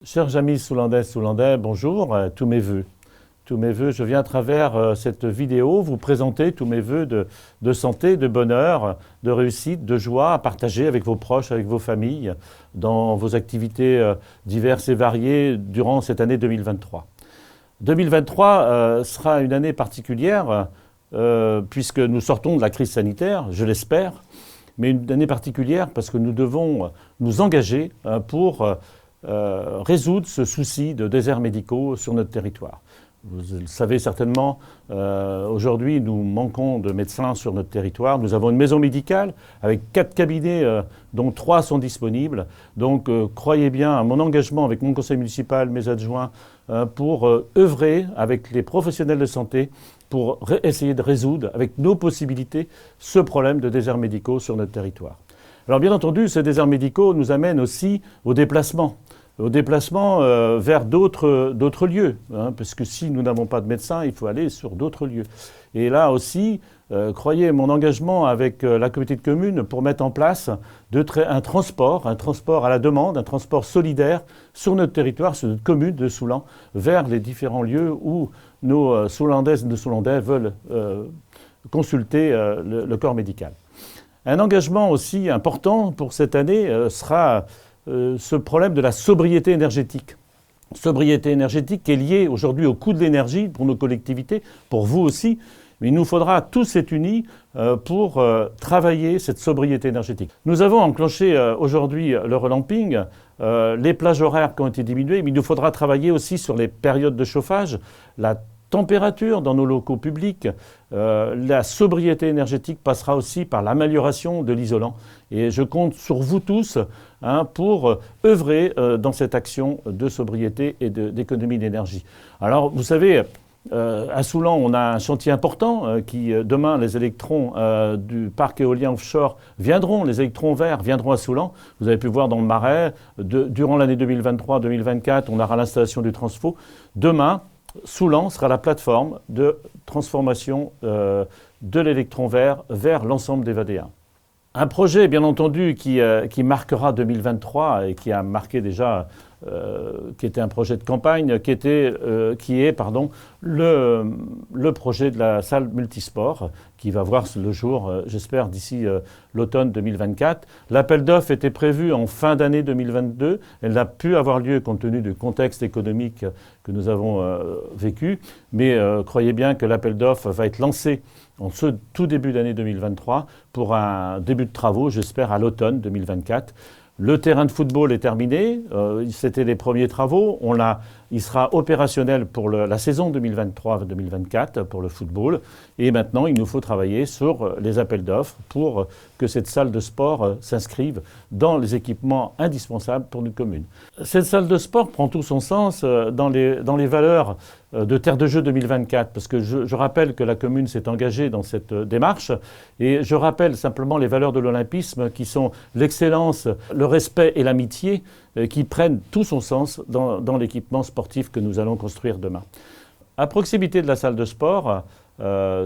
Chers amis Soulandais, bonjour, tous mes vœux. Tous mes vœux, je viens à travers cette vidéo vous présenter tous mes vœux de santé, de bonheur, de réussite, de joie à partager avec vos proches, avec vos familles, dans vos activités diverses et variées durant cette année 2023. 2023 sera une année particulière puisque nous sortons de la crise sanitaire, je l'espère, mais une année particulière parce que nous devons nous engager pour résoudre ce souci de déserts médicaux sur notre territoire. Vous le savez certainement, aujourd'hui nous manquons de médecins sur notre territoire. Nous avons une maison médicale avec 4 cabinets dont 3 sont disponibles. Donc croyez bien à mon engagement avec mon conseil municipal, mes adjoints, pour œuvrer avec les professionnels de santé pour essayer de résoudre avec nos possibilités ce problème de déserts médicaux sur notre territoire. Alors bien entendu, ces déserts médicaux nous amènent aussi au déplacement vers d'autres lieux, parce que si nous n'avons pas de médecins, il faut aller sur d'autres lieux. Et là aussi, croyez mon engagement avec la communauté de communes pour mettre en place un transport à la demande, un transport solidaire sur notre territoire, sur notre commune de Soulan, vers les différents lieux où nos Soulandaises et nos Soulandais veulent consulter le corps médical. Un engagement aussi important pour cette année sera ce problème de la sobriété énergétique. Sobriété énergétique qui est liée aujourd'hui au coût de l'énergie pour nos collectivités, pour vous aussi. Mais il nous faudra tous être unis pour travailler cette sobriété énergétique. Nous avons enclenché aujourd'hui le relamping, les plages horaires qui ont été diminuées, mais il nous faudra travailler aussi sur les périodes de chauffage, la température dans nos locaux publics. La sobriété énergétique passera aussi par l'amélioration de l'isolant. Et je compte sur vous tous pour œuvrer dans cette action de sobriété et d'économie d'énergie. Alors, vous savez, à Soulan, on a un chantier important qui, demain, les électrons du parc éolien offshore viendront, les électrons verts viendront à Soulan. Vous avez pu voir dans le Marais, durant l'année 2023-2024, on aura l'installation du transfo. Demain, Soulan sera la plateforme de transformation de l'électron vert vers l'ensemble des VAD1. Un projet, bien entendu, qui marquera 2023 et qui a marqué déjà, qui était un projet de campagne, qui est le projet de la salle multisport qui va voir le jour, j'espère, d'ici l'automne 2024. L'appel d'offres était prévu en fin d'année 2022. Elle n'a pu avoir lieu compte tenu du contexte économique que nous avons vécu. Mais croyez bien que l'appel d'offres va être lancé en ce tout début d'année 2023 pour un début de travaux, j'espère, à l'automne 2024. Le terrain de football est terminé, c'était les premiers travaux. Il sera opérationnel pour la saison 2023-2024 pour le football. Et maintenant, il nous faut travailler sur les appels d'offres pour que cette salle de sport s'inscrive dans les équipements indispensables pour une commune. Cette salle de sport prend tout son sens dans les valeurs de Terre de Jeux 2024, parce que je rappelle que la commune s'est engagée dans cette démarche, et je rappelle simplement les valeurs de l'olympisme qui sont l'excellence, le respect et l'amitié qui prennent tout son sens dans l'équipement sportif que nous allons construire demain. À proximité de la salle de sport,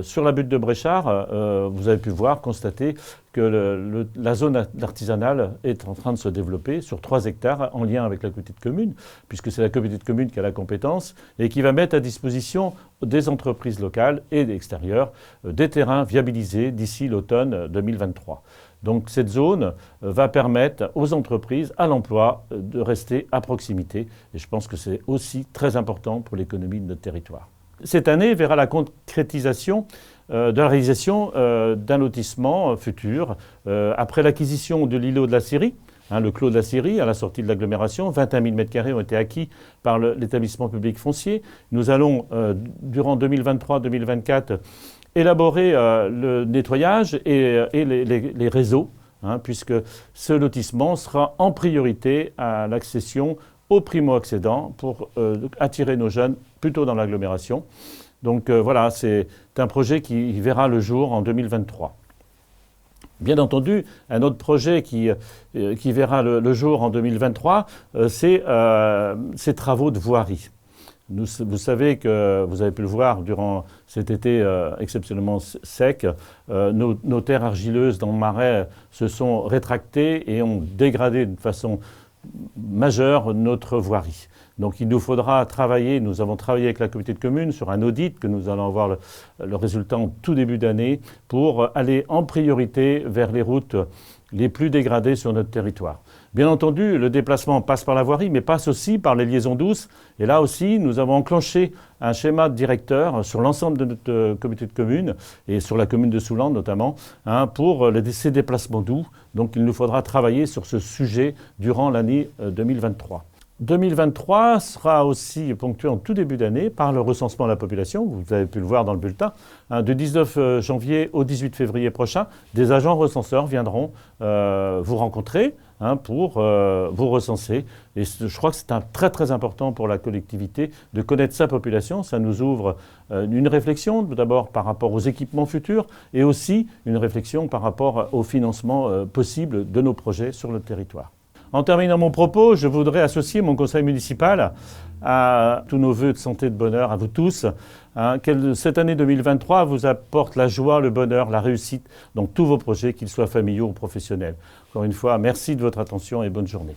sur la butte de Bréchard, vous avez pu constater que la zone artisanale est en train de se développer sur 3 hectares en lien avec la communauté de communes, puisque c'est la communauté de communes qui a la compétence et qui va mettre à disposition des entreprises locales et extérieures des terrains viabilisés d'ici l'automne 2023. Donc cette zone va permettre aux entreprises, à l'emploi, de rester à proximité. Et je pense que c'est aussi très important pour l'économie de notre territoire. Cette année verra la concrétisation de la réalisation d'un lotissement futur. Après l'acquisition de l'îlot de la Syrie, le clos de la Syrie, à la sortie de l'agglomération, 21 000 m² ont été acquis par l'établissement public foncier. Nous allons, durant 2023-2024, élaborer le nettoyage et les réseaux, puisque ce lotissement sera en priorité à l'accession aux primo-accédants pour attirer nos jeunes plutôt dans l'agglomération. Donc voilà, c'est un projet qui verra le jour en 2023. Bien entendu, un autre projet qui verra le jour en 2023, c'est ces travaux de voirie. Vous savez que, vous avez pu le voir durant cet été exceptionnellement sec, nos terres argileuses dans le Marais se sont rétractées et ont dégradé de façon majeur notre voirie. Donc il nous faudra travailler, nous avons travaillé avec la communauté de communes sur un audit que nous allons avoir le résultat en tout début d'année pour aller en priorité vers les routes les plus dégradées sur notre territoire. Bien entendu, le déplacement passe par la voirie, mais passe aussi par les liaisons douces. Et là aussi, nous avons enclenché un schéma directeur sur l'ensemble de notre communauté de communes et sur la commune de Soulandes notamment, pour ces déplacements doux. Donc il nous faudra travailler sur ce sujet durant l'année 2023. 2023 sera aussi ponctué en tout début d'année par le recensement de la population. Vous avez pu le voir dans le bulletin. Du 19 janvier au 18 février prochain, des agents recenseurs viendront vous rencontrer pour vous recenser. Et je crois que c'est très très important pour la collectivité de connaître sa population. Ça nous ouvre une réflexion d'abord par rapport aux équipements futurs et aussi une réflexion par rapport au financement possible de nos projets sur le territoire. En terminant mon propos, je voudrais associer mon conseil municipal à tous nos vœux de santé et de bonheur, à vous tous. Que cette année 2023 vous apporte la joie, le bonheur, la réussite dans tous vos projets, qu'ils soient familiaux ou professionnels. Encore une fois, merci de votre attention et bonne journée.